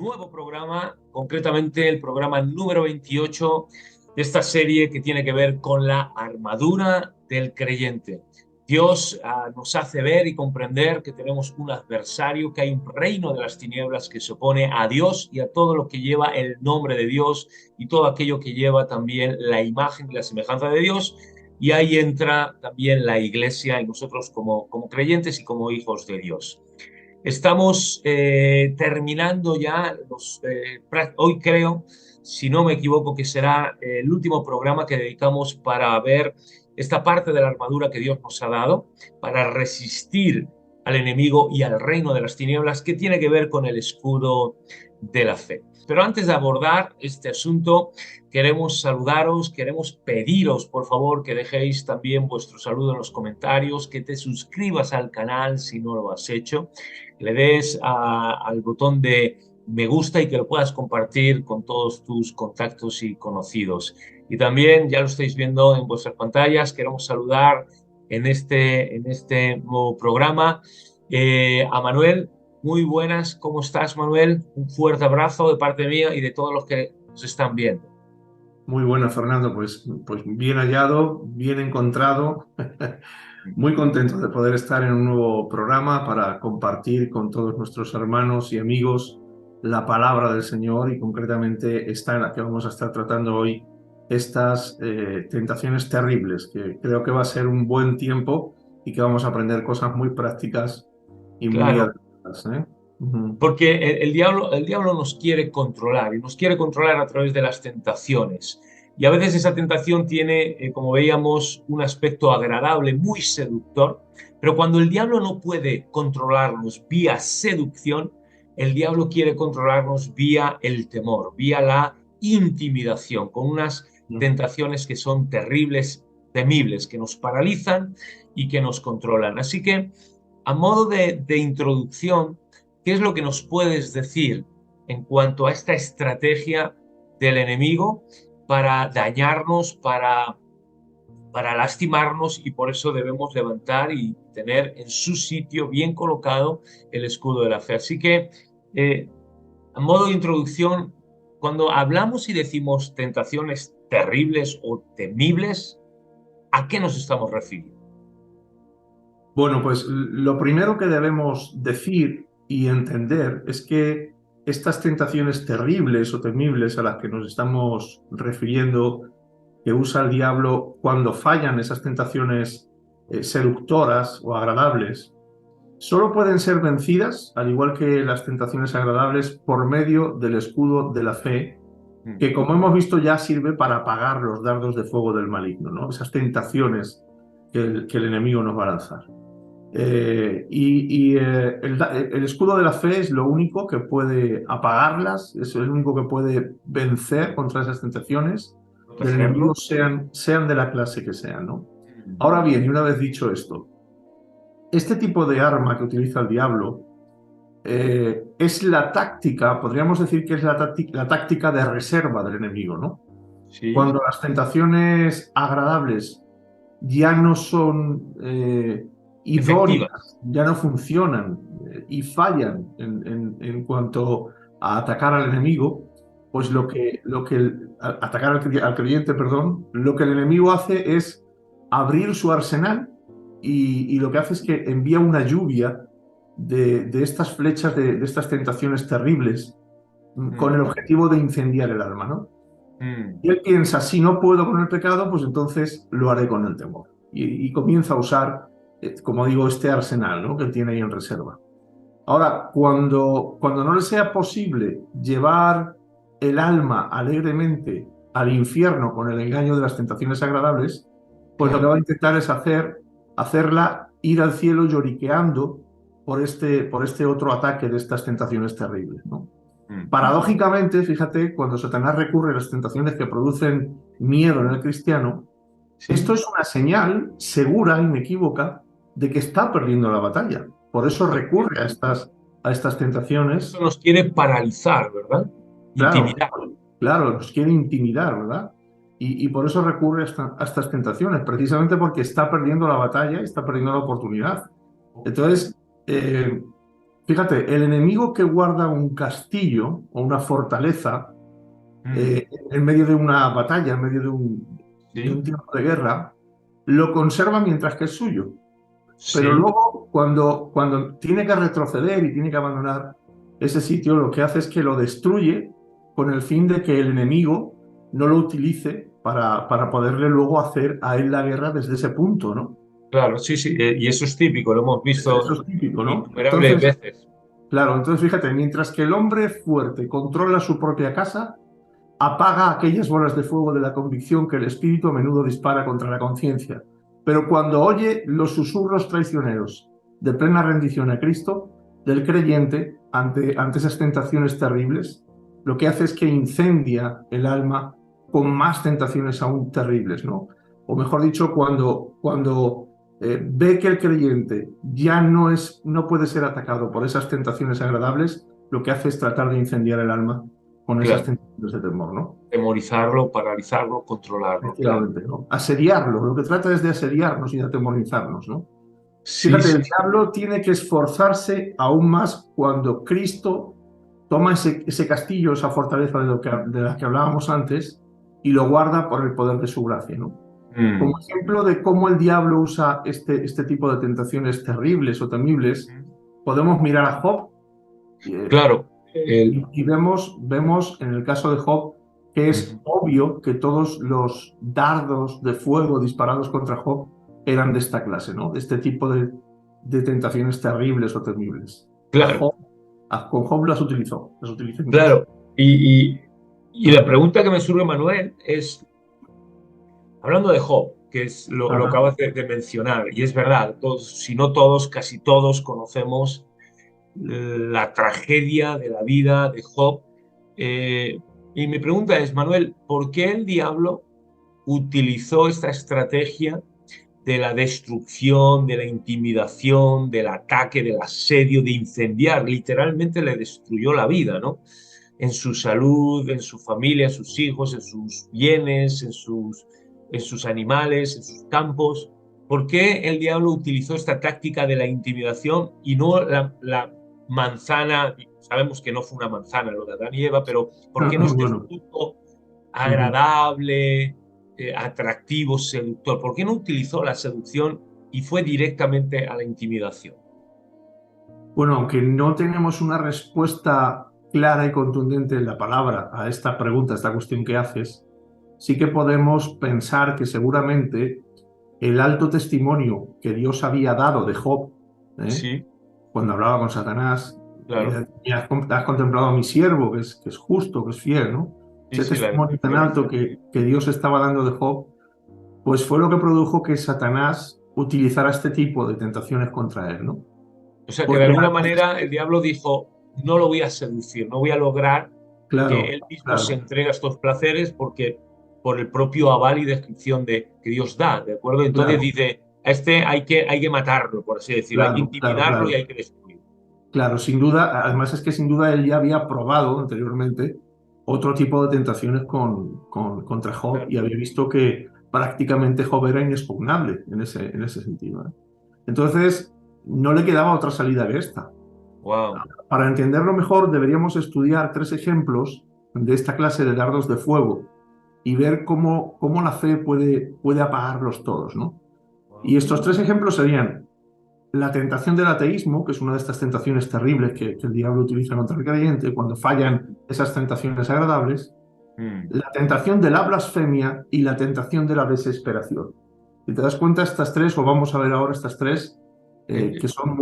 nuevo programa, concretamente el programa número 28 de esta serie que tiene que ver con la armadura del creyente. Dios nos hace ver y comprender que tenemos un adversario, que hay un reino de las tinieblas que se opone a Dios y a todo lo que lleva el nombre de Dios y todo aquello que lleva también la imagen y la semejanza de Dios. Y ahí entra también la iglesia y nosotros como creyentes y como hijos de Dios. Estamos terminando ya, hoy creo, si no me equivoco, que será el último programa que dedicamos para ver esta parte de la armadura que Dios nos ha dado, para resistir al enemigo y al reino de las tinieblas, que tiene que ver con el escudo de la fe. Pero antes de abordar este asunto, queremos saludaros, queremos pediros, por favor, que dejéis también vuestro saludo en los comentarios, que te suscribas al canal si no lo has hecho, que le des al botón de me gusta y que lo puedas compartir con todos tus contactos y conocidos. Y también, ya lo estáis viendo en vuestras pantallas, queremos saludar en este nuevo programa a Manuel. Muy buenas, ¿cómo estás, Manuel? Un fuerte abrazo de parte mía y de todos los que nos están viendo. Muy buena, Fernando. Pues bien hallado, bien encontrado. Muy contento de poder estar en un nuevo programa para compartir con todos nuestros hermanos y amigos la palabra del Señor y concretamente esta en la que vamos a estar tratando hoy, estas tentaciones terribles, que creo que va a ser un buen tiempo y que vamos a aprender cosas muy prácticas y muy Claro, adecuadas, ¿eh? Ujú. porque el diablo nos quiere controlar y nos quiere controlar a través de las tentaciones. Y a veces esa tentación tiene, como veíamos, un aspecto agradable, muy seductor, pero cuando el diablo no puede controlarnos vía seducción, el diablo quiere controlarnos vía el temor, vía la intimidación, con unas tentaciones que son terribles, temibles, que nos paralizan y que nos controlan. Así que, a modo de introducción, ¿qué es lo que nos puedes decir en cuanto a esta estrategia del enemigo para dañarnos, para lastimarnos, y por eso debemos levantar y tener en su sitio bien colocado el escudo de la fe? Así que, a modo de introducción, cuando hablamos y decimos tentaciones terribles o temibles, ¿a qué nos estamos refiriendo? Bueno, pues lo primero que debemos decir y entender es que estas tentaciones terribles o temibles a las que nos estamos refiriendo, que usa el diablo cuando fallan esas tentaciones seductoras o agradables, solo pueden ser vencidas, al igual que las tentaciones agradables, por medio del escudo de la fe, que como hemos visto ya sirve para apagar los dardos de fuego del maligno, ¿no? Esas tentaciones que el enemigo nos va a lanzar. El escudo de la fe es lo único que puede apagarlas, es el único que puede vencer contra esas tentaciones del enemigo, ¿Protegerlo? sean de la clase que sean, ¿no? Ahora bien, y una vez dicho esto, este tipo de arma que utiliza el diablo es la táctica, podríamos decir que es la táctica de reserva del enemigo, ¿no? Sí, Cuando las tentaciones agradables ya no son efectiva. idóneas, ya no funcionan y fallan en cuanto a atacar al enemigo, pues atacar al creyente, perdón, lo que el enemigo hace es abrir su arsenal y lo que hace es que envía una lluvia de estas flechas, de estas tentaciones terribles, con el Mm, objetivo de incendiar el alma, ¿no? mm. Y él piensa, si no puedo con el pecado, pues entonces lo haré con el temor. Y comienza a usar, como digo, este arsenal, ¿no?, que él tiene ahí en reserva. Ahora, cuando no le sea posible llevar el alma alegremente al infierno con el engaño de las tentaciones agradables, pues lo que Claro. va a intentar es hacerla ir al cielo lloriqueando por este otro ataque de estas tentaciones terribles, ¿no? Mm. Paradójicamente, fíjate, cuando Satanás recurre a las tentaciones que producen miedo en el cristiano, esto Sí. es una señal segura, inequívoca, de que está perdiendo la batalla. Por eso Porque recurre a estas eso tentaciones. nos quiere paralizar, ¿verdad? Claro, Intimidar. claro, nos quiere intimidar, ¿verdad? Y por eso recurre a estas tentaciones, precisamente porque está perdiendo la batalla, está perdiendo la oportunidad. Entonces, eh, Fíjate, el enemigo que guarda un castillo o una fortaleza Mm, en medio de una batalla, en medio de sí, un tiempo de guerra, lo conserva mientras que es suyo. Pero sí, luego, cuando tiene que retroceder y tiene que abandonar ese sitio, lo que hace es que lo destruye con el fin de que el enemigo no lo utilice para poderle luego hacer a él la guerra desde ese punto, ¿no? claro, sí, sí. Y eso es típico, lo hemos Eso visto es típico, ¿no? innumerables Entonces, veces. claro, entonces fíjate, mientras que el hombre fuerte controla su propia casa, apaga aquellas bolas de fuego de la convicción que el espíritu a menudo dispara contra la conciencia. Pero cuando oye los susurros traicioneros de plena rendición a Cristo, del creyente, ante esas tentaciones terribles, lo que hace es que incendia el alma con más tentaciones aún terribles, ¿no? O mejor dicho, cuando ve que el creyente ya no puede ser atacado por esas tentaciones agradables, lo que hace es tratar de incendiar el alma con esas Claro, tentaciones de temor, ¿no? temorizarlo, paralizarlo, controlarlo, claro. Efectivamente, ¿no? Asediarlo, lo que trata es de asediarnos y de atemorizarnos, ¿no? Sí, Fíjate, sí, el diablo tiene que esforzarse aún más cuando Cristo toma ese castillo, esa fortaleza de la que hablábamos antes, y lo guarda por el poder de su gracia, ¿no? Como mm, ejemplo de cómo el diablo usa este tipo de tentaciones terribles o temibles, podemos mirar a Job, claro. y vemos en el caso de Job que es Ujú. obvio que todos los dardos de fuego disparados contra Job eran de esta clase, ¿no? De este tipo de tentaciones terribles o temibles. Claro, Con Job las utilizó incluso. claro. Y, y, y la pregunta que me surge, Manuel, es, hablando de Job, que es lo Ajá. acabas de mencionar, y es verdad, todos, si no todos, casi todos conocemos la tragedia de la vida de Job. Eh, y mi pregunta es, Manuel, ¿por qué el diablo utilizó esta estrategia de la destrucción, de la intimidación, del ataque, del asedio, de incendiar? Literalmente le destruyó la vida, ¿no? En su salud, en su familia, en sus hijos, en sus bienes, en sus animales, en sus campos. ¿Por qué el diablo utilizó esta táctica de la intimidación y no la manzana? Sabemos que no fue una manzana lo de Adán y Eva, pero ¿por qué no este Bueno. fruto Ujú. agradable, atractivo, seductor? ¿Por qué no utilizó la seducción y fue directamente a la intimidación? Bueno, aunque no tenemos una respuesta clara y contundente en la palabra a esta pregunta, a esta cuestión que haces, sí que podemos pensar que seguramente el alto testimonio que Dios había dado de Job, ¿eh? Sí, Cuando hablaba con Satanás, claro. has contemplado a mi siervo, que es justo, que es fiel, ¿no? Sí, Ese sí, la testimonio tan alto referencia. que Dios estaba dando de Job, pues fue lo que produjo que Satanás utilizara este tipo de tentaciones contra él, ¿no? O sea que de Porque alguna manera el diablo dijo, no lo voy a seducir, no voy a lograr que claro, él mismo se claro, entregue a estos placeres porque por el propio aval y descripción que Dios da, ¿de acuerdo? Entonces claro, dice, a este hay que matarlo, por así decirlo, hay que claro, claro, intimidarlo y claro, hay que destruirlo. claro, sin duda, además es que sin duda él ya había probado anteriormente otro tipo de tentaciones contra Job Claro. y había visto que prácticamente Job era inexpugnable en ese sentido, ¿eh? Entonces, no le quedaba otra salida que esta. Wow. Para entenderlo mejor, deberíamos estudiar tres ejemplos de esta clase de dardos de fuego y ver cómo la fe puede apagarlos todos, ¿no? Y Wow. estos tres ejemplos serían la tentación del ateísmo, que es una de estas tentaciones terribles que el diablo utiliza contra el creyente cuando fallan esas tentaciones agradables, Mm. la tentación de la blasfemia y la tentación de la desesperación. Si te das cuenta, estas tres, o vamos a ver ahora estas tres, Eh, que son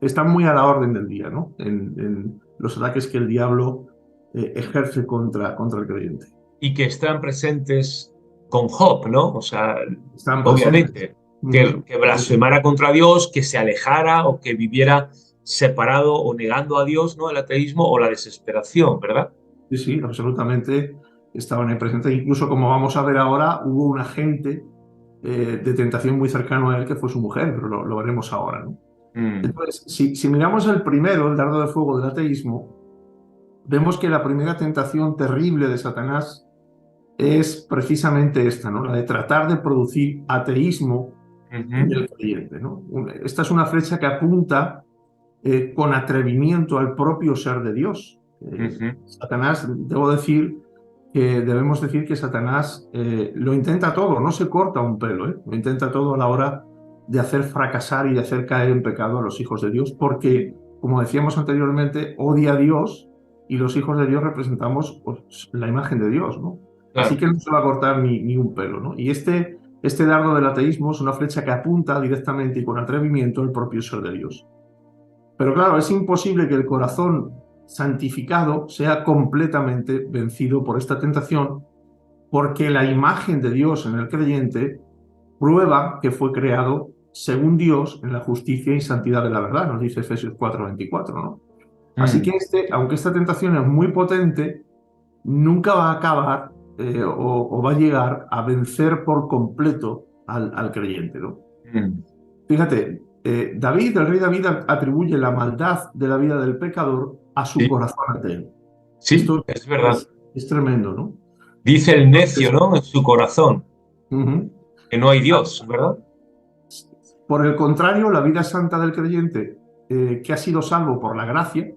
están muy a la orden del día, ¿no? En los ataques que el diablo ejerce contra el creyente. y que están presentes con Job, ¿no? O sea, Están presentes. obviamente, Ujú. que blasfemara contra Dios, que se alejara o que viviera separado o negando a Dios, ¿no? El ateísmo o la desesperación, ¿verdad? Sí, sí, absolutamente estaban ahí presentes. Incluso, como vamos a ver ahora, hubo un agente de tentación muy cercano a él que fue su mujer, pero lo veremos ahora, ¿no? Mm, Entonces, si miramos el primero, el dardo de fuego del ateísmo, vemos que la primera tentación terrible de Satanás es precisamente esta, ¿no? La de tratar de producir ateísmo en Ujú, el creyente, ¿no? Esta es una flecha que apunta con atrevimiento al propio ser de Dios. ujú. Satanás, debo decir que debemos decir que Satanás lo intenta todo, no se corta un pelo, ¿eh? Lo intenta todo a la hora de hacer fracasar y de hacer caer en pecado a los hijos de Dios, porque, como decíamos anteriormente, odia a Dios y los hijos de Dios representamos, pues, la imagen de Dios, ¿no? Así Claro. que no se va a cortar ni un pelo, ¿no? Y este dardo del ateísmo es una flecha que apunta directamente y con atrevimiento al propio ser de Dios. Pero claro, es imposible que el corazón santificado sea completamente vencido por esta tentación, porque la imagen de Dios en el creyente prueba que fue creado según Dios en la justicia y santidad de la verdad, nos dice Efesios 4:24, ¿no? Así que Mm, aunque esta tentación es muy potente, nunca va a acabar o va a llegar a vencer por completo al creyente, ¿no? mm. Fíjate, el rey David atribuye la maldad de la vida del pecador a su Sí, corazón ateo. sí, Esto es verdad. es tremendo, ¿no? Dice el necio, Entonces, ¿no? En su corazón, ujú. que no hay Dios, ¿verdad? Por el contrario, la vida santa del creyente, que ha sido salvo por la gracia,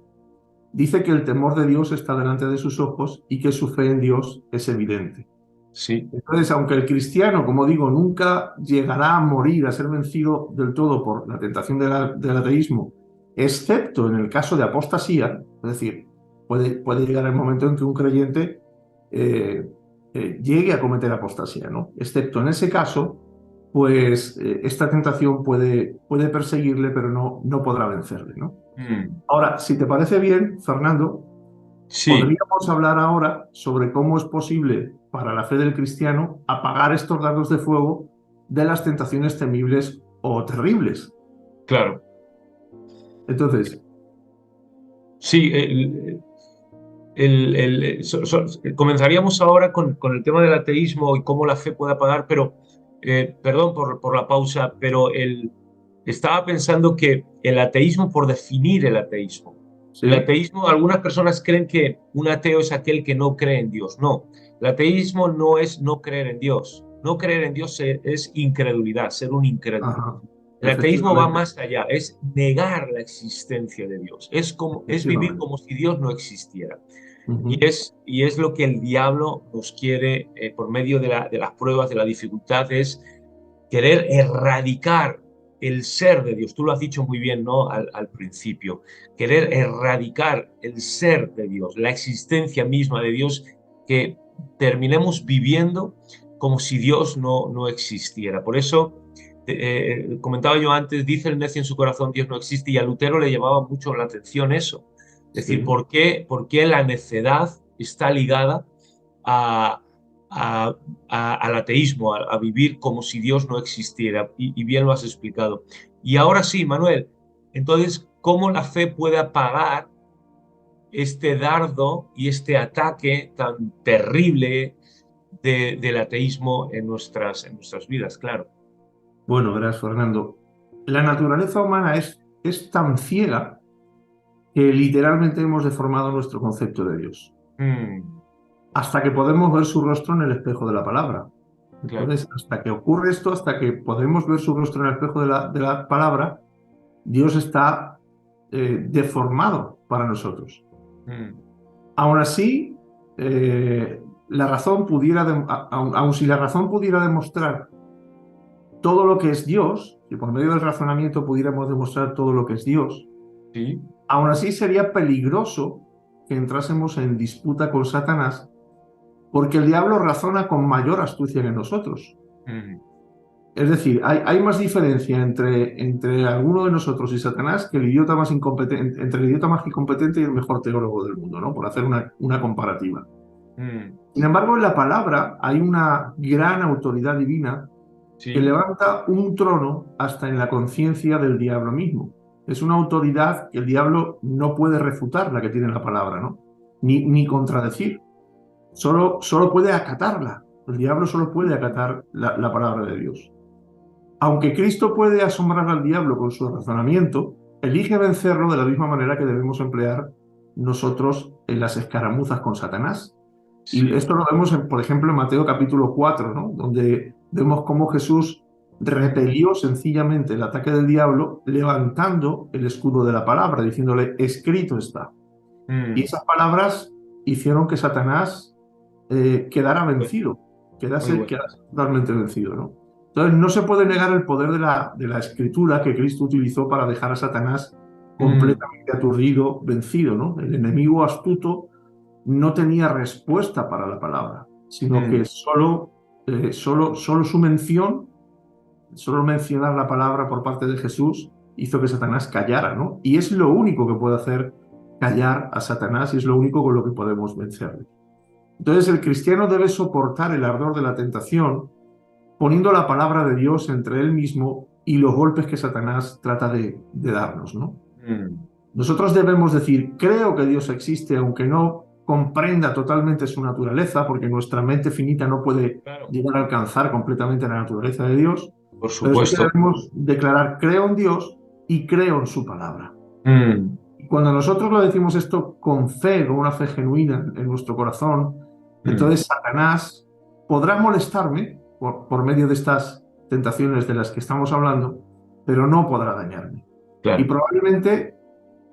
dice que el temor de Dios está delante de sus ojos y que su fe en Dios es evidente. Sí, Entonces, aunque el cristiano, como digo, nunca llegará a morir, a ser vencido del todo por la tentación del ateísmo, excepto en el caso de apostasía, es decir, puede llegar el momento en que un creyente eh, llegue a cometer apostasía, ¿no? Excepto en ese caso, pues esta tentación puede perseguirle, pero no podrá vencerle, ¿no? mm, Ahora, si te parece bien, Fernando, sí, podríamos hablar ahora sobre cómo es posible para la fe del cristiano apagar estos dardos de fuego de las tentaciones temibles o terribles. claro. Entonces, Sí, comenzaríamos ahora con el tema del ateísmo y cómo la fe puede apagar, pero, perdón por la pausa, pero estaba pensando que el ateísmo, por definir el sí, ateísmo, algunas personas creen que un ateo es aquel que no cree en Dios. No, el ateísmo no es no creer en Dios. No creer en Dios es incredulidad, ser un incrédulo. ajá, El ateísmo va efectivamente, más allá, es negar la existencia de Dios, es vivir efectivamente. como si Dios no existiera. Ujú. Y es lo que el diablo nos quiere, por medio de las pruebas, de la dificultad, es querer erradicar el ser de Dios. Tú lo has dicho muy bien, ¿no? Al principio. Querer erradicar el ser de Dios, la existencia misma de Dios, que terminemos viviendo como si Dios no existiera. Por eso, comentaba yo antes, dice el necio en su corazón, Dios no existe, y a Lutero le llamaba mucho la atención eso. Es decir, Sí. por qué la necedad está ligada a, a- al ateísmo, a vivir como si Dios no existiera? Y bien lo has explicado. Y ahora sí, Manuel, entonces, ¿cómo la fe puede apagar este dardo y este ataque tan terrible del ateísmo en nuestras vidas? Claro. Bueno, verás, Fernando, la naturaleza humana es tan ciega que literalmente hemos deformado nuestro concepto de Dios, Mm, hasta que podemos ver su rostro en el espejo de la palabra. claro. Entonces, hasta que ocurre esto, hasta que podemos ver su rostro en el espejo de la palabra, Dios está deformado para nosotros. Mm, Aún así, la razón pudiera, aun si la razón pudiera demostrar todo lo que es Dios, si por medio del razonamiento pudiéramos demostrar todo lo que es Dios, sí. aún así sería peligroso que entrásemos en disputa con Satanás, porque el diablo razona con mayor astucia que nosotros. Mm, Es decir, hay más diferencia entre alguno de nosotros y Satanás que el idiota más incompetente, entre el idiota más incompetente y el mejor teólogo del mundo, ¿no? Por hacer una comparativa. mm, Sin embargo, en la palabra hay una gran autoridad divina que sí. levanta un trono hasta en la conciencia del diablo mismo. Es una autoridad que el diablo no puede refutar, la que tiene la palabra, ¿no? Ni contradecir. Solo puede acatarla. El diablo solo puede acatar la palabra de Dios. Aunque Cristo puede asombrar al diablo con su razonamiento, elige vencerlo de la misma manera que debemos emplear nosotros en las escaramuzas con Satanás. Y Sí. esto lo vemos, por ejemplo, en Mateo capítulo 4, ¿no? Donde vemos cómo Jesús repelió sencillamente el ataque del diablo levantando el escudo de la palabra, diciéndole, escrito está. Y Mm. esas palabras hicieron que Satanás quedara Bueno, vencido, muy bueno. quedase totalmente vencido, ¿no? Entonces no se puede negar el poder de la escritura que Cristo utilizó para dejar a Satanás Mm. completamente aturdido, vencido, ¿no? El enemigo astuto no tenía respuesta para la palabra, sino que Mm. solo su mención, solo mencionar la palabra por parte de Jesús hizo que Satanás callara, ¿no? Y es lo único que puede hacer callar a Satanás y es lo único con lo que podemos vencerle. Entonces el cristiano debe soportar el ardor de la tentación poniendo la palabra de Dios entre él mismo y los golpes que Satanás trata de darnos, ¿no? Mm. Nosotros debemos decir, creo que Dios existe, aunque no comprenda totalmente su naturaleza, porque nuestra mente finita no puede Claro, llegar a alcanzar completamente la naturaleza de Dios, por pero sí que supuesto. debemos declarar, creo en Dios y creo en su palabra. Mm. Y cuando nosotros lo decimos esto con fe, con una fe genuina en nuestro corazón, Mm. entonces Satanás podrá molestarme por medio de estas tentaciones de las que estamos hablando, pero no podrá dañarme. Y Claro. probablemente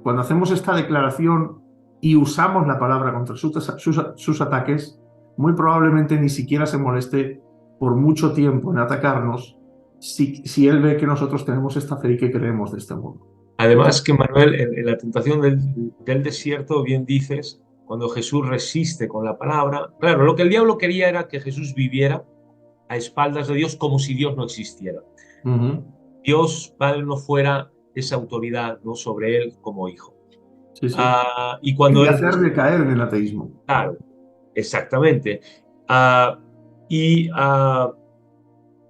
cuando hacemos esta declaración y usamos la palabra contra sus ataques, muy probablemente ni siquiera se moleste por mucho tiempo en atacarnos si él ve que nosotros tenemos esta fe y que creemos de este modo. Además que Manuel, en la tentación del desierto, bien dices, cuando Jesús resiste con la palabra, claro, lo que el diablo quería era que Jesús viviera a espaldas de Dios como si Dios no existiera. Ujú. Dios Padre no fuera esa autoridad, ¿no?, sobre él como hijo. Sí, sí. Y cuando Quería él, hacerle caer en el ateísmo. claro, exactamente. Ah, y, ah,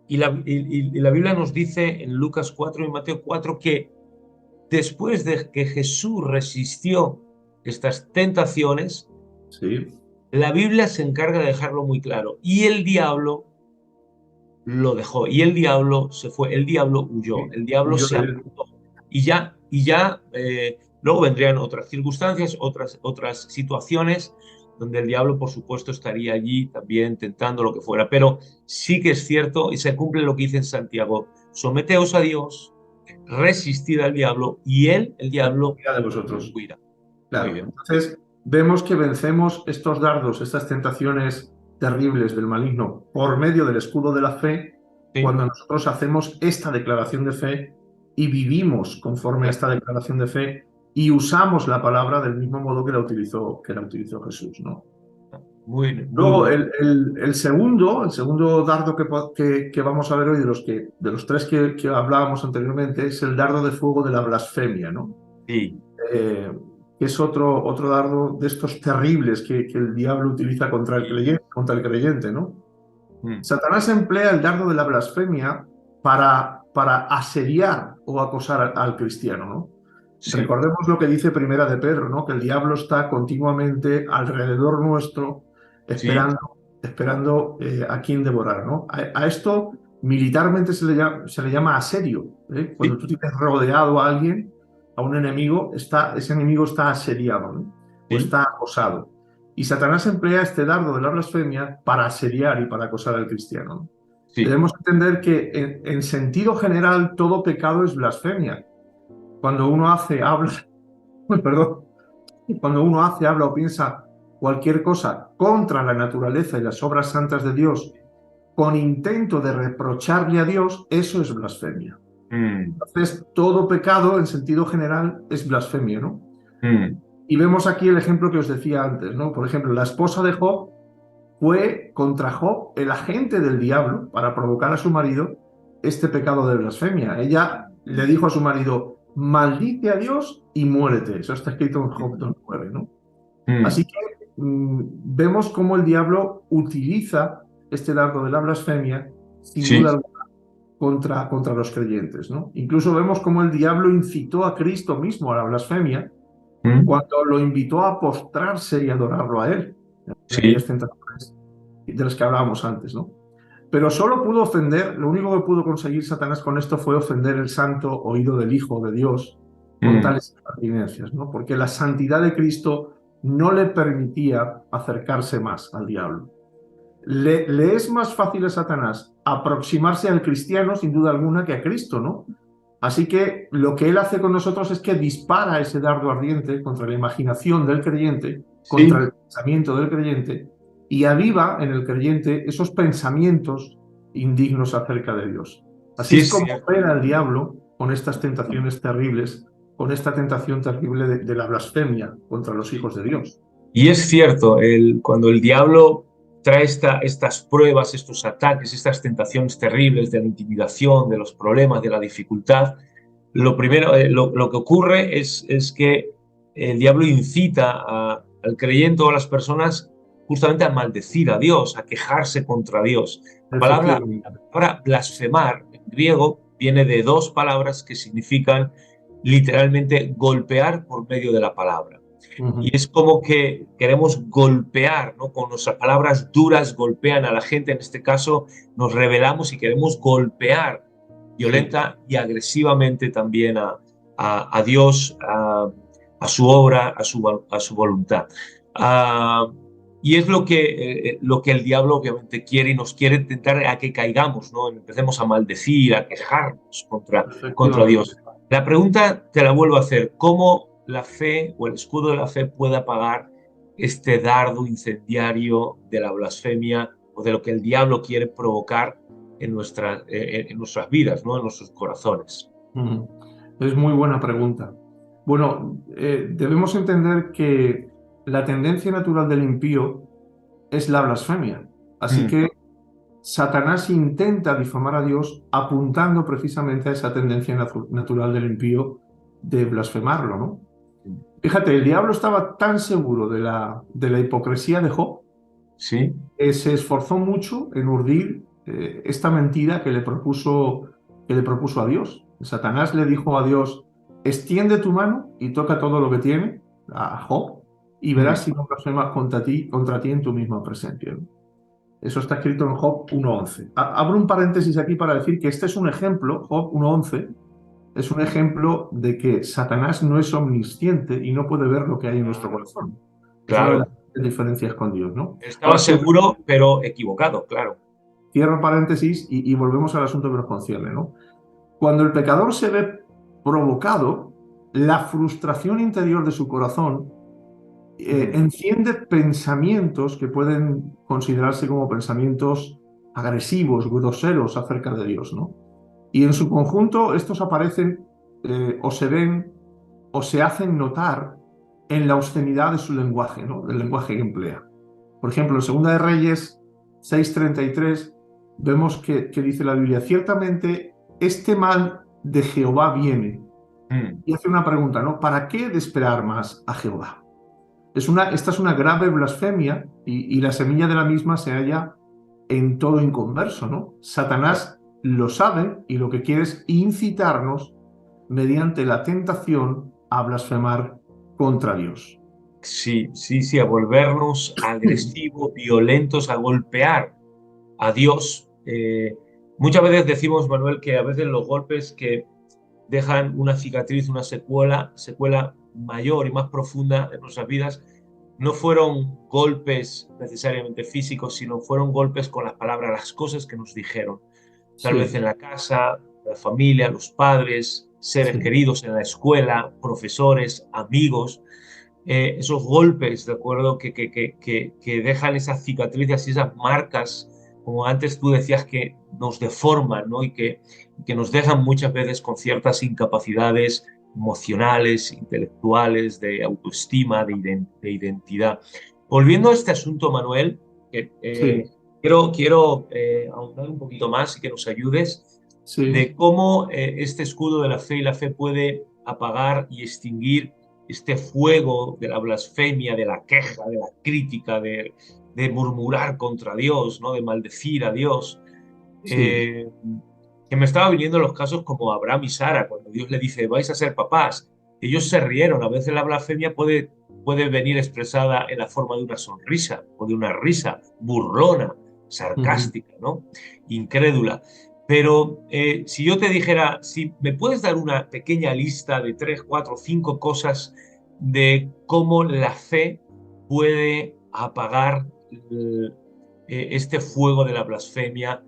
y la Biblia nos dice en Lucas 4 y Mateo 4 que después de que Jesús resistió estas tentaciones, Sí. la Biblia se encarga de dejarlo muy claro. Y el diablo lo dejó. Y el diablo se fue. El diablo huyó. Sí. El diablo Huyó se de él. apartó. Y ya luego vendrían otras circunstancias, otras situaciones donde el diablo, por supuesto, estaría allí también tentando lo que fuera. Pero sí que es cierto y se cumple lo que dice en Santiago. Someteos a Dios, resistid al diablo y él, el diablo, Cuida de vosotros. huirá. Muy Claro. bien. Entonces, vemos que vencemos estos dardos, estas tentaciones terribles del maligno por medio del escudo de la fe, Sí, cuando nosotros hacemos esta declaración de fe y vivimos conforme a claro. esta declaración de fe y usamos la palabra del mismo modo que la utilizó Jesús, ¿no? Muy, muy Luego, bueno. el segundo dardo que vamos a ver hoy de los tres que hablábamos anteriormente es el dardo de fuego de la blasfemia, ¿no? Sí, eh, que es otro dardo de estos terribles que el diablo utiliza sí. contra el creyente, ¿no? Mm. Satanás emplea el dardo de la blasfemia para asediar o acosar al cristiano, ¿no? Sí, Recordemos lo que dice Primera de Pedro, ¿no? Que el diablo está continuamente alrededor nuestro sí, esperando a quien devorar, ¿no? A esto militarmente se le llama asedio, ¿eh? Cuando sí. tú tienes rodeado a alguien, a un enemigo, ese enemigo está asediado, ¿no? O Sí, está acosado. Y Satanás emplea este dardo de la blasfemia para asediar y para acosar al cristiano, ¿no? sí, Debemos entender que en sentido general todo pecado es blasfemia. Cuando uno habla, perdón, cuando uno habla o piensa cualquier cosa contra la naturaleza y las obras santas de Dios con intento de reprocharle a Dios, eso es blasfemia. mm, Entonces, todo pecado en sentido general es blasfemia, ¿no? mm, Y vemos aquí el ejemplo que os decía antes, ¿no? Por ejemplo, la esposa de Job fue contra Job el agente del diablo para provocar a su marido este pecado de blasfemia. Ella le dijo a su marido, maldice a Dios y muérete. Eso está escrito en Job 2:9, ¿no? mm. Así que vemos cómo el diablo utiliza este dardo de la blasfemia, sin duda Sí, alguna, contra los creyentes, ¿no? Incluso vemos cómo el diablo incitó a Cristo mismo a la blasfemia mm, cuando lo invitó a postrarse y adorarlo a él, en aquellas sí, tentaciones de las que hablábamos antes, ¿no? Pero solo pudo ofender, lo único que pudo conseguir Satanás con esto fue ofender el santo oído del Hijo de Dios con mm, tales impertinencias, ¿no? Porque la santidad de Cristo no le permitía acercarse más al diablo. le es más fácil a Satanás aproximarse al cristiano, sin duda alguna, que a Cristo, ¿no? Así que lo que él hace con nosotros es que dispara ese dardo ardiente contra la imaginación del creyente, contra Sí, el pensamiento del creyente, y aviva en el creyente esos pensamientos indignos acerca de Dios. Así sí es es como cierto. opera el diablo con estas tentaciones terribles, con esta tentación terrible de la blasfemia contra los hijos de Dios. Y es cierto, cuando el diablo trae estas pruebas, estos ataques, estas tentaciones terribles de la intimidación, de los problemas, de la dificultad, lo primero, lo que ocurre es que el diablo incita al creyente o a las personas justamente a maldecir a Dios, a quejarse contra Dios. Efectivamente. La palabra blasfemar en griego viene de dos palabras que significan literalmente golpear por medio de la palabra. Y Ujú. es como que queremos golpear, ¿no? Con nuestras palabras duras golpean a la gente. En este caso, nos rebelamos y queremos golpear Sí. violenta y agresivamente también a Dios, a su obra, a su voluntad. Ah, y es lo que el diablo obviamente quiere y nos quiere tentar a que caigamos, ¿no? Empecemos a maldecir, a quejarnos contra Efectivamente. Dios. La pregunta te la vuelvo a hacer: ¿cómo la fe o el escudo de la fe puede apagar este dardo incendiario de la blasfemia o de lo que el diablo quiere provocar en nuestras vidas, ¿no? En nuestros corazones? Ujú. Es muy buena pregunta. Bueno, debemos entender que la tendencia natural del impío es la blasfemia. Así Mm, que Satanás intenta difamar a Dios apuntando precisamente a esa tendencia natural del impío de blasfemarlo, ¿no? Fíjate, el diablo estaba tan seguro de la hipocresía de Job sí. que se esforzó mucho en urdir esta mentira que le propuso a Dios. Satanás le dijo a Dios: extiende tu mano y toca todo lo que tiene, a Job, y verás Mm, si no blasfemas contra ti en tu misma presencia, ¿no? Eso está escrito en Job 1.11. Abro un paréntesis aquí para decir que este es un ejemplo, Job 1.11, es un ejemplo de que Satanás no es omnisciente y no puede ver lo que hay en nuestro claro, corazón. Es una de las claro. diferencias con Dios, ¿no? Estaba Ahora, si seguro, pero equivocado, claro. cierro paréntesis y volvemos al asunto que nos concierne, ¿no? Cuando el pecador se ve provocado, la frustración interior de su corazón Mm, enciende pensamientos que pueden considerarse como pensamientos agresivos, groseros acerca de Dios, ¿no? Y en su conjunto estos aparecen o se ven o se hacen notar en la obscenidad de su lenguaje, ¿no? Del lenguaje que emplea. Por ejemplo, en Segunda de Reyes 6:33 vemos que dice la Biblia: ciertamente este mal de Jehová viene. mm. Y hace una pregunta, ¿no? ¿Para qué de esperar más a Jehová? Esta es una grave blasfemia y la semilla de la misma se halla en todo inconverso, ¿no? Satanás lo sabe y lo que quiere es incitarnos mediante la tentación a blasfemar contra Dios. Sí, sí, sí, a volvernos agresivos, violentos, a golpear a Dios. Muchas veces decimos, Manuel, que a veces los golpes que dejan una cicatriz, una secuela mayor y más profunda en nuestras vidas, no fueron golpes necesariamente físicos, sino fueron golpes con las palabras, las cosas que nos dijeron. Tal vez Sí, en la casa, la familia, los padres, seres sí, queridos en la escuela, profesores, amigos. Esos golpes, ¿de acuerdo? Que dejan esas cicatrices y esas marcas, como antes tú decías, que nos deforman, ¿no? Y que nos dejan muchas veces con ciertas incapacidades emocionales, intelectuales, de autoestima, de identidad. Volviendo a este asunto, Manuel, sí, quiero ahondar un poquito más y que nos ayudes sí, de cómo este escudo de la fe y la fe puede apagar y extinguir este fuego de la blasfemia, de la queja, de la crítica, de murmurar contra Dios, ¿no? De maldecir a Dios. sí, Eh, que me estaba viniendo los casos como Abraham y Sara, cuando Dios le dice, vais a ser papás. Ellos se rieron. A veces la blasfemia puede venir expresada en la forma de una sonrisa o de una risa burlona, ujú, sarcástica, ¿no? Incrédula. Pero si yo te dijera, si me puedes dar una pequeña lista de 3, 4, 5 cosas de cómo la fe puede apagar este fuego de la blasfemia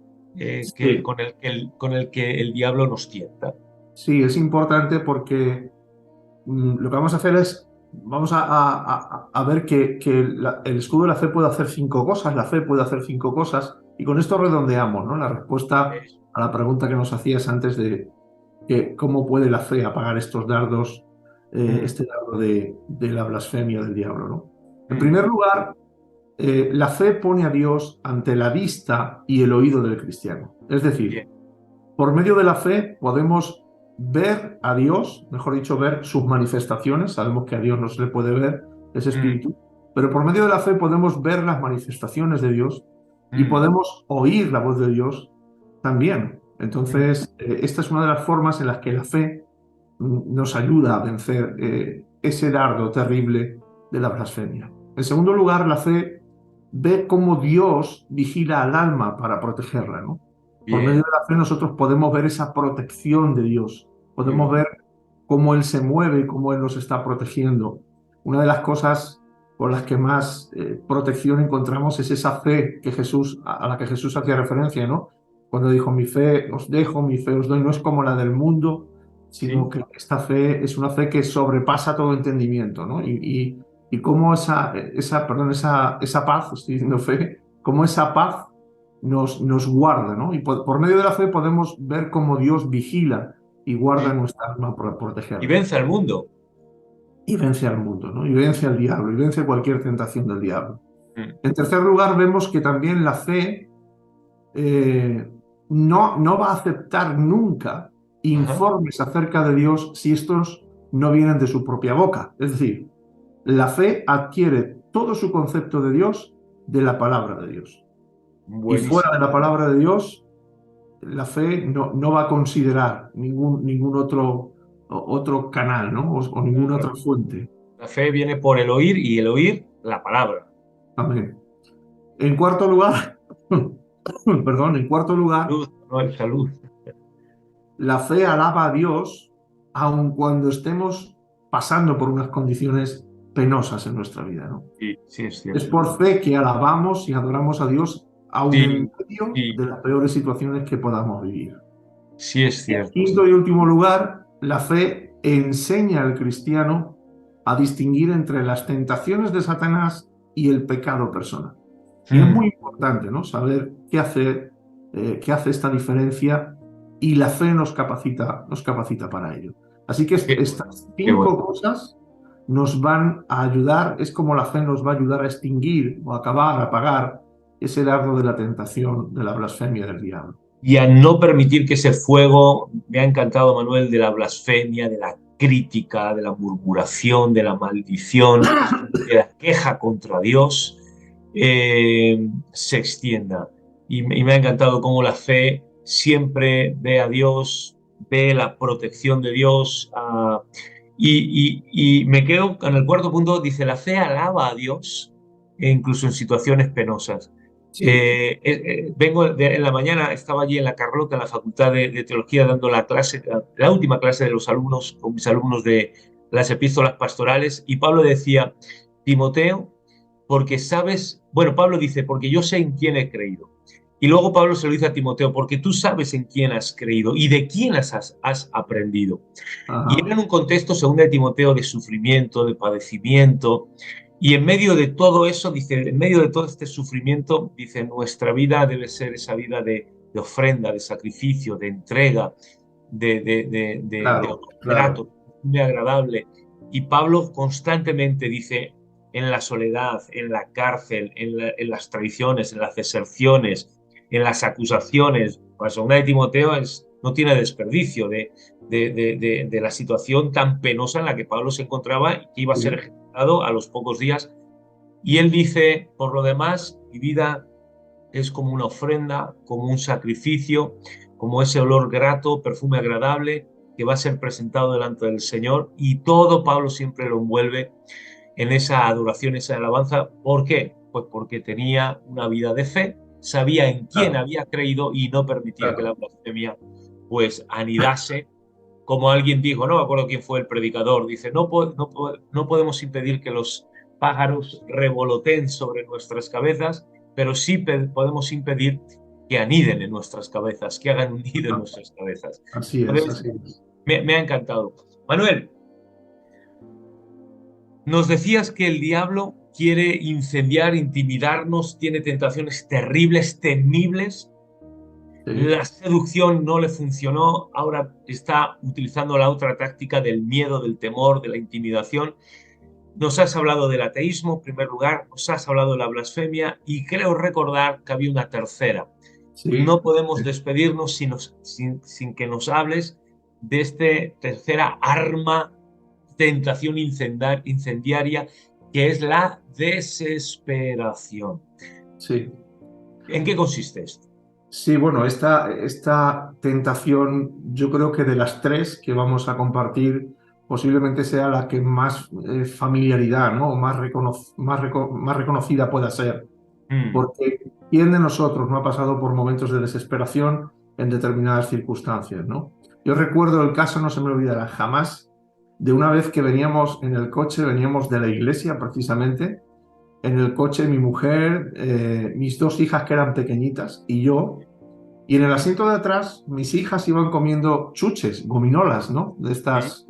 Sí, con el que el diablo nos tienta. sí, es importante porque lo que vamos a hacer es, vamos a ver que el escudo de la fe puede hacer cinco cosas, la fe puede hacer cinco cosas, y con esto redondeamos, ¿no? La respuesta Eso. a la pregunta que nos hacías antes de que cómo puede la fe apagar estos dardos, Mm, este dardo de la blasfemia del diablo, ¿no? En mm, primer lugar, la fe pone a Dios ante la vista y el oído del cristiano. Es decir, bien. por medio de la fe podemos ver a Dios, mejor dicho, ver sus manifestaciones. Sabemos que a Dios no se le puede ver, es Mm, espíritu, pero por medio de la fe podemos ver las manifestaciones de Dios y mm, podemos oír la voz de Dios también. mm, Entonces, esta es una de las formas en las que la fe nos ayuda a vencer ese dardo terrible de la blasfemia. En segundo lugar, la fe ve cómo Dios vigila al alma para protegerla, ¿no? Por medio bien. de la fe nosotros podemos ver esa protección de Dios, podemos Mm, ver cómo Él se mueve, cómo Él nos está protegiendo. Una de las cosas por las que más protección encontramos es esa fe que Jesús, a la que Jesús hacía referencia, ¿no? Cuando dijo, mi fe os dejo, mi fe os doy, no es como la del mundo, sino sí, que esta fe es una fe que sobrepasa todo entendimiento, ¿no? Y cómo esa paz, estoy diciendo fe, cómo esa paz nos guarda, ¿no? Y por medio de la fe podemos ver cómo Dios vigila y guarda mm. nuestra alma para Y protegerla. vence al mundo. Y vence al mundo, ¿no? Y vence al diablo, y vence cualquier tentación del diablo. Mm, En tercer lugar, vemos que también la fe eh, no va a aceptar nunca ajá, informes acerca de Dios si estos no vienen de su propia boca. Es decir, la fe adquiere todo su concepto de Dios de la palabra de Dios. Y fuera de buenísimo. la palabra de Dios, la fe no va a considerar ningún otro canal, ¿no? O ninguna otra Claro. fuente. La fe viene por el oír y el oír la palabra. Amén. En cuarto lugar, perdón, en cuarto lugar, Salud, Manuel, salud. la fe alaba a Dios aun cuando estemos pasando por unas condiciones penosas en nuestra vida, ¿no? Sí, sí, es Es cierto. por fe que alabamos y adoramos a Dios aun en Sí, medio sí, de las peores situaciones que podamos vivir. sí es En cierto. quinto y último lugar, la fe enseña al cristiano a distinguir entre las tentaciones de Satanás y el pecado personal. Y es muy Mm, importante, ¿no? Saber qué hace esta diferencia y la fe nos capacita para ello. Así que qué bueno, estas qué bueno. cinco cosas nos van a ayudar, es como la fe nos va a ayudar a extinguir o a acabar, a apagar ese dardo de la tentación, de la blasfemia del diablo. Y a no permitir que ese fuego, me ha encantado, Manuel, de la blasfemia, de la crítica, de la murmuración, de la maldición, de la queja contra Dios, se extienda. Y me ha encantado cómo la fe siempre ve a Dios, ve la protección de Dios. Y me quedo en el cuarto punto, dice, la fe alaba a Dios, incluso en situaciones penosas. Sí. En la mañana, estaba allí en la Carlota, en la Facultad de Teología, dando la clase, la última clase de los alumnos, con mis alumnos de las epístolas pastorales, y Pablo decía, Timoteo, porque sabes, bueno, Pablo dice, porque yo sé en quién he creído. Y luego Pablo se lo dice a Timoteo, porque tú sabes en quién has creído y de quién has aprendido. Y era Ajá. en un contexto, según de Timoteo, de sufrimiento, de padecimiento. Y en medio de todo eso, dice, en medio de todo este sufrimiento, dice, nuestra vida debe ser esa vida de ofrenda, de sacrificio, de entrega, de Claro, olor claro. grato, muy agradable. Y Pablo constantemente dice, en la soledad, en la cárcel, en las traiciones, en las deserciones, en las acusaciones. La segunda de Timoteo no tiene desperdicio de la situación tan penosa en la que Pablo se encontraba y que iba a ser Sí, ejecutado a los pocos días. Y él dice, por lo demás, mi vida es como una ofrenda, como un sacrificio, como ese olor grato, perfume agradable que va a ser presentado delante del Señor. Y todo Pablo siempre lo envuelve en esa adoración, esa alabanza. ¿Por qué? Pues porque tenía una vida de fe, sabía en quién claro, había creído y no permitía que la claro. blasfemia pues anidase. Como alguien dijo, no me acuerdo quién fue el predicador, dice, no podemos impedir que los pájaros revoloteen sobre nuestras cabezas, pero sí podemos impedir que aniden en nuestras cabezas, que hagan un nido en nuestras cabezas. Así es, Entonces, así es. me ha encantado. Manuel, nos decías que el diablo quiere incendiar, intimidarnos, tiene tentaciones terribles, temibles. Sí, La seducción no le funcionó, ahora está utilizando la otra táctica del miedo, del temor, de la intimidación. Nos has hablado del ateísmo, en primer lugar, nos has hablado de la blasfemia y creo recordar que había una tercera. sí. No podemos despedirnos sin que nos hables de esta tercera arma, tentación incendiaria, que es la desesperación. Sí. ¿En qué consiste esto? Sí, bueno, esta tentación, yo creo que de las tres que vamos a compartir, posiblemente sea la que más familiaridad, ¿no? Más reconocida pueda ser. Mm, Porque ¿quién de nosotros no ha pasado por momentos de desesperación en determinadas circunstancias, ¿no? Yo recuerdo el caso, no se me olvidará jamás, de una vez que veníamos en el coche, veníamos de la iglesia precisamente, en el coche mi mujer, mis dos hijas que eran pequeñitas y yo, y en el asiento de atrás mis hijas iban comiendo chuches, gominolas, ¿no? De mm, estas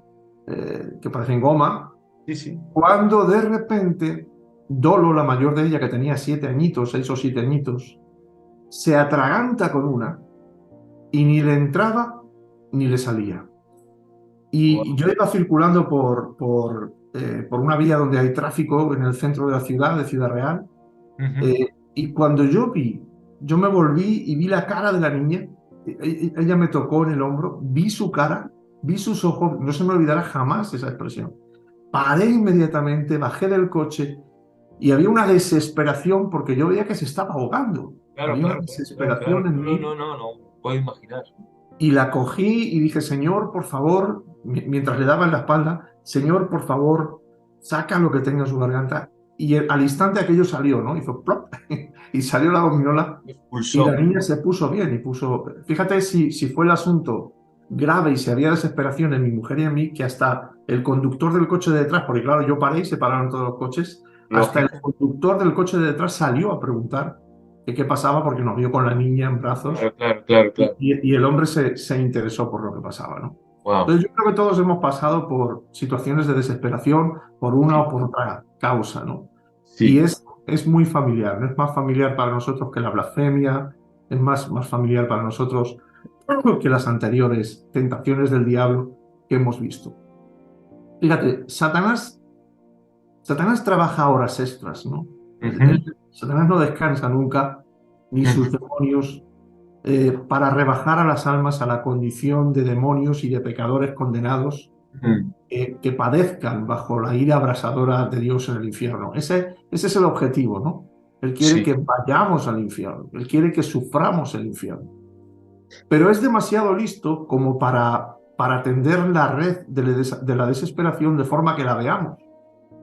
que parecen goma, sí, sí. cuando de repente Dolo, la mayor de ella, que tenía 7 añitos, 6 o 7 añitos, se atraganta con una y ni le entraba ni le salía. Y Wow. yo iba circulando por una vía donde hay tráfico en el centro de la ciudad, de Ciudad Real, Ujú. y cuando yo me volví y vi la cara de la niña, ella me tocó en el hombro, vi su cara, vi sus ojos, no se me olvidará jamás esa expresión. Paré inmediatamente, bajé del coche y había una desesperación porque yo veía que se estaba ahogando. Claro, Había una claro, claro, claro, desesperación claro. en No, mí no, no, no, no puedo imaginar. y la cogí y dije, Señor, por favor, mientras le daba en la espalda, Señor, por favor, saca lo que tenga en su garganta. Y al instante aquello salió, ¿no? Hizo plop y salió la gominola y la Expulsó. niña se puso bien y puso... Fíjate si fue el asunto grave y si había desesperación en mi mujer y en mí, que hasta el conductor del coche de detrás, porque claro, yo paré y se pararon todos los coches, hasta el Lógico. conductor del coche de detrás salió a preguntar que qué pasaba porque nos vio con la niña en brazos Claro, claro, claro, claro. y el hombre se interesó por lo que pasaba, ¿no? Wow. Entonces yo creo que todos hemos pasado por situaciones de desesperación por una o por otra causa, ¿no? Y Sí. es muy familiar, es más familiar para nosotros que la blasfemia, es más familiar para nosotros que las anteriores tentaciones del diablo que hemos visto. Fíjate, Satanás trabaja horas extras, ¿no? Ujú, Satanás no descansa nunca, ni sus ujú, demonios, para rebajar a las almas a la condición de demonios y de pecadores condenados ujú. que padezcan bajo la ira abrasadora de Dios en el infierno. Ese es el objetivo, ¿no? Él quiere Sí. que vayamos al infierno, Él quiere que suframos el infierno. Pero es demasiado listo como para tender la red de la desesperación de forma que la veamos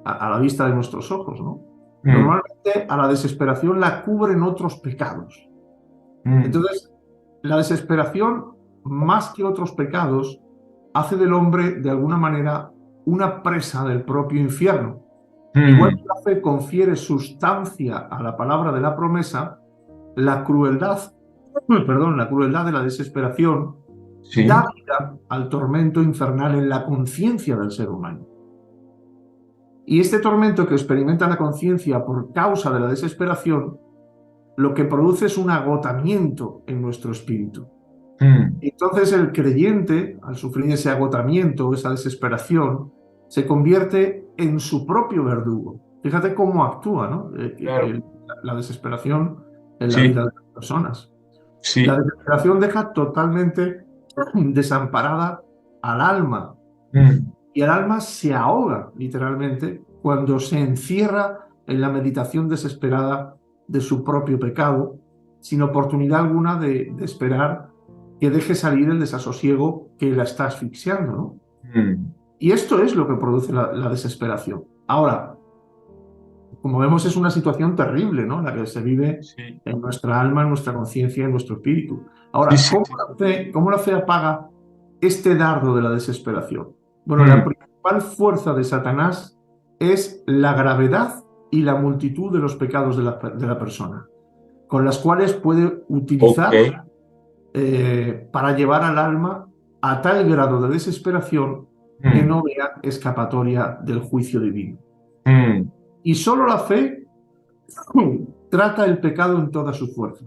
a la vista de nuestros ojos, ¿no? Mm, Normalmente a la desesperación la cubren otros pecados. mm, Entonces, la desesperación, más que otros pecados, hace del hombre, de alguna manera, una presa del propio infierno. Igual que mm. la fe confiere sustancia a la palabra de la promesa, la crueldad, la crueldad de la desesperación Sí. da vida al tormento infernal en la conciencia del ser humano. Y este tormento que experimenta la conciencia por causa de la desesperación, lo que produce es un agotamiento en nuestro espíritu. Mm, Entonces el creyente, al sufrir ese agotamiento, esa desesperación, se convierte en su propio verdugo. Fíjate cómo actúa, ¿no? claro. La desesperación en la Sí, vida de las personas. La sí. desesperación deja totalmente desamparada al alma Mm, y el alma se ahoga literalmente cuando se encierra en la meditación desesperada de su propio pecado, sin oportunidad alguna de esperar que deje salir el desasosiego que la está asfixiando, ¿no? mm. Y esto es lo que produce la desesperación. Ahora, como vemos, es una situación terrible, ¿no? La que se vive Sí, en nuestra alma, en nuestra conciencia, en nuestro espíritu. sí, Ahora, sí, sí. cómo la fe apaga este dardo de la desesperación? Bueno, la Mm, principal fuerza de Satanás es la gravedad y la multitud de los pecados de la persona. con las cuales puede Ok. utilizar para llevar al alma a tal grado de desesperación que Mm, no vea escapatoria del juicio divino. mm, Y solo la fe trata el pecado en toda su fuerza,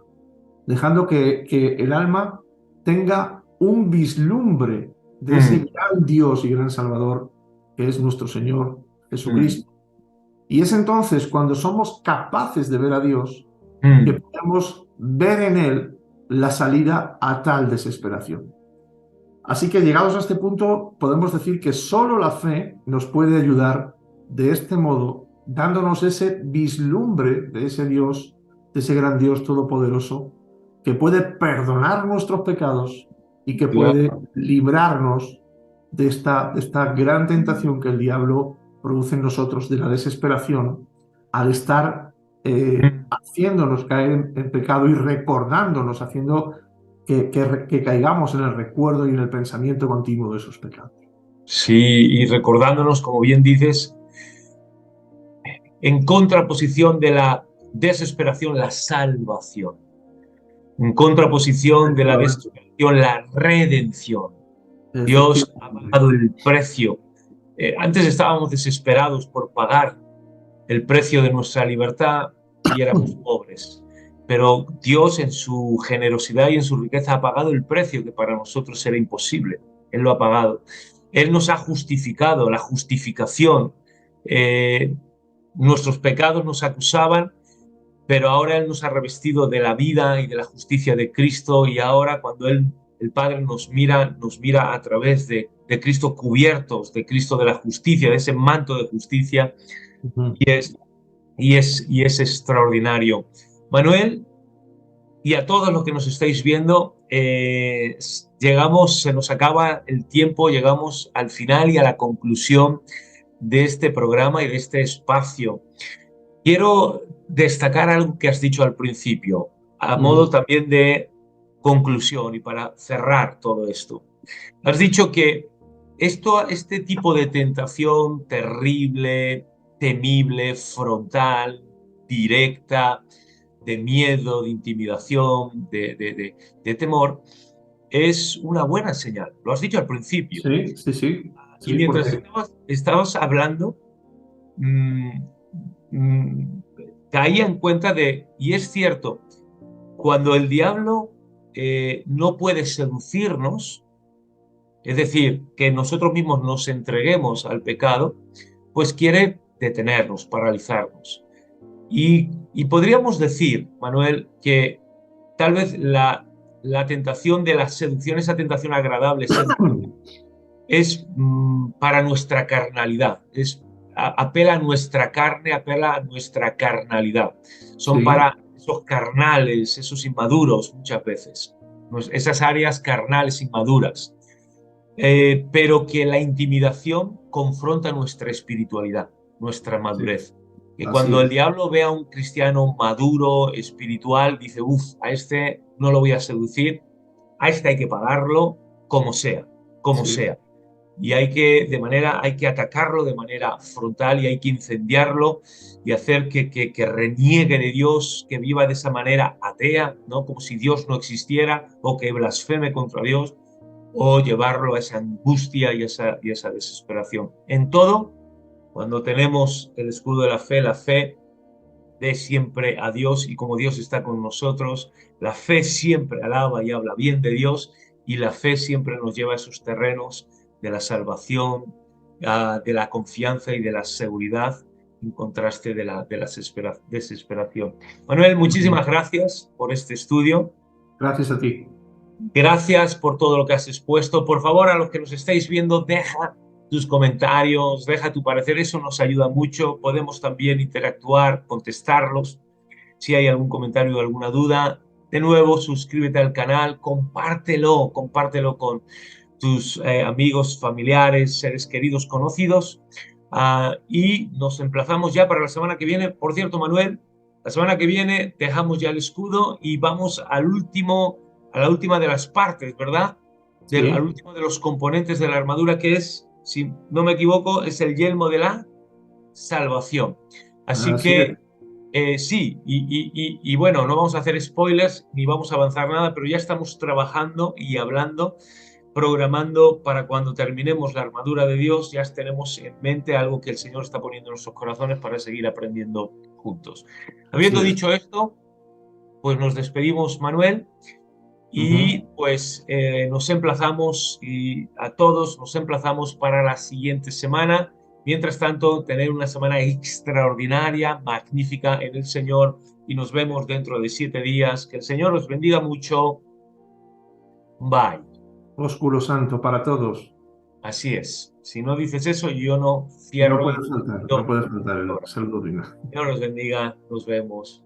dejando que el alma tenga un vislumbre de ese mm, gran Dios y gran Salvador que es nuestro Señor mm, Jesucristo. Y es entonces cuando somos capaces de ver a Dios que mm. podemos ver en Él la salida a tal desesperación. Así que llegados a este punto, podemos decir que solo la fe nos puede ayudar de este modo, dándonos ese vislumbre de ese Dios, de ese gran Dios todopoderoso, que puede perdonar nuestros pecados y que puede Claro. librarnos de esta gran tentación que el diablo produce en nosotros, de la desesperación, al estar Mm. haciéndonos caer en pecado y recordándonos, haciendo que caigamos en el recuerdo y en el pensamiento continuo de esos pecados. Sí, y recordándonos, como bien dices, en contraposición de la desesperación, la salvación. En contraposición de la Efectivamente. desesperación, la redención. Dios ha Efectivamente. pagado el precio. Antes estábamos desesperados por pagar el precio de nuestra libertad y éramos pobres. Pero Dios en su generosidad y en su riqueza ha pagado el precio que para nosotros era imposible. Él lo ha pagado. Él nos ha justificado, la justificación. Eh, Nuestros pecados nos acusaban, pero ahora Él nos ha revestido de la vida y de la justicia de Cristo, y ahora cuando Él, el Padre nos mira a través de Cristo, cubiertos de Cristo, de la justicia, de ese manto de justicia, Ujú. y es extraordinario. Manuel, y a todos los que nos estáis viendo, llegamos, se nos acaba el tiempo, llegamos al final y a la conclusión de este programa y de este espacio. Quiero destacar algo que has dicho al principio, a modo Ujú. también de conclusión y para cerrar todo esto. Has dicho que este tipo de tentación terrible, temible, frontal, directa, de miedo, de intimidación, de temor, es una buena señal. Lo has dicho al principio. Sí, sí, sí, Y sí, mientras porque estabas hablando, mm, caía en cuenta y es cierto, cuando el diablo no puede seducirnos, es decir, que nosotros mismos nos entreguemos al pecado, pues quiere detenernos, paralizarnos. Y podríamos decir, Manuel, que tal vez la tentación de la seducción, esa tentación agradable, es para nuestra carnalidad, apela a nuestra carne, apela a nuestra carnalidad. Son sí, para esos carnales, esos inmaduros muchas veces, esas áreas carnales inmaduras. Pero que la intimidación confronta nuestra espiritualidad, nuestra sí, madurez. Que así cuando el es. diablo ve a un cristiano maduro, espiritual, dice, uff, a este no lo voy a seducir, a este hay que pagarlo como sea, como Sí, sea. Y hay que atacarlo de manera frontal y hay que incendiarlo y hacer que reniegue de Dios, que viva de esa manera atea, ¿no? Como si Dios no existiera o que blasfeme contra Dios o llevarlo a esa angustia y esa desesperación. En todo, cuando tenemos el escudo de la fe de siempre a Dios y como Dios está con nosotros, la fe siempre alaba y habla bien de Dios y la fe siempre nos lleva a esos terrenos de la salvación, de la confianza y de la seguridad en contraste de la desesperación. Manuel, muchísimas gracias por este estudio. gracias a ti. Gracias por todo lo que has expuesto. Por favor, a los que nos estáis viendo, deja tus comentarios, deja tu parecer, eso nos ayuda mucho. Podemos también interactuar, contestarlos. Si hay algún comentario o alguna duda, de nuevo, suscríbete al canal, compártelo con tus amigos, familiares, seres queridos, conocidos. Y nos emplazamos ya para la semana que viene. Por cierto, Manuel, la semana que viene dejamos ya el escudo y vamos a la última de las partes, ¿verdad? Al Sí, último de los componentes de la armadura, que es, si no me equivoco, es el yelmo de la salvación. Así así es. que Sí, y bueno, no vamos a hacer spoilers ni vamos a avanzar nada, pero ya estamos trabajando y hablando, programando para cuando terminemos la armadura de Dios, ya tenemos en mente algo que el Señor está poniendo en nuestros corazones para seguir aprendiendo juntos. Así Habiendo es. dicho esto, pues nos despedimos, Manuel, y Ujú. pues nos emplazamos y a todos nos emplazamos para la siguiente semana. Mientras tanto, tener una semana extraordinaria, magnífica en el Señor y nos vemos dentro de 7 días. Que el Señor os bendiga mucho. Bye. Ósculo santo para todos. Así es. Si no dices eso, yo no No cierro puede y faltar, no no. puede faltar el saludo final. Dios nos bendiga. Nos vemos.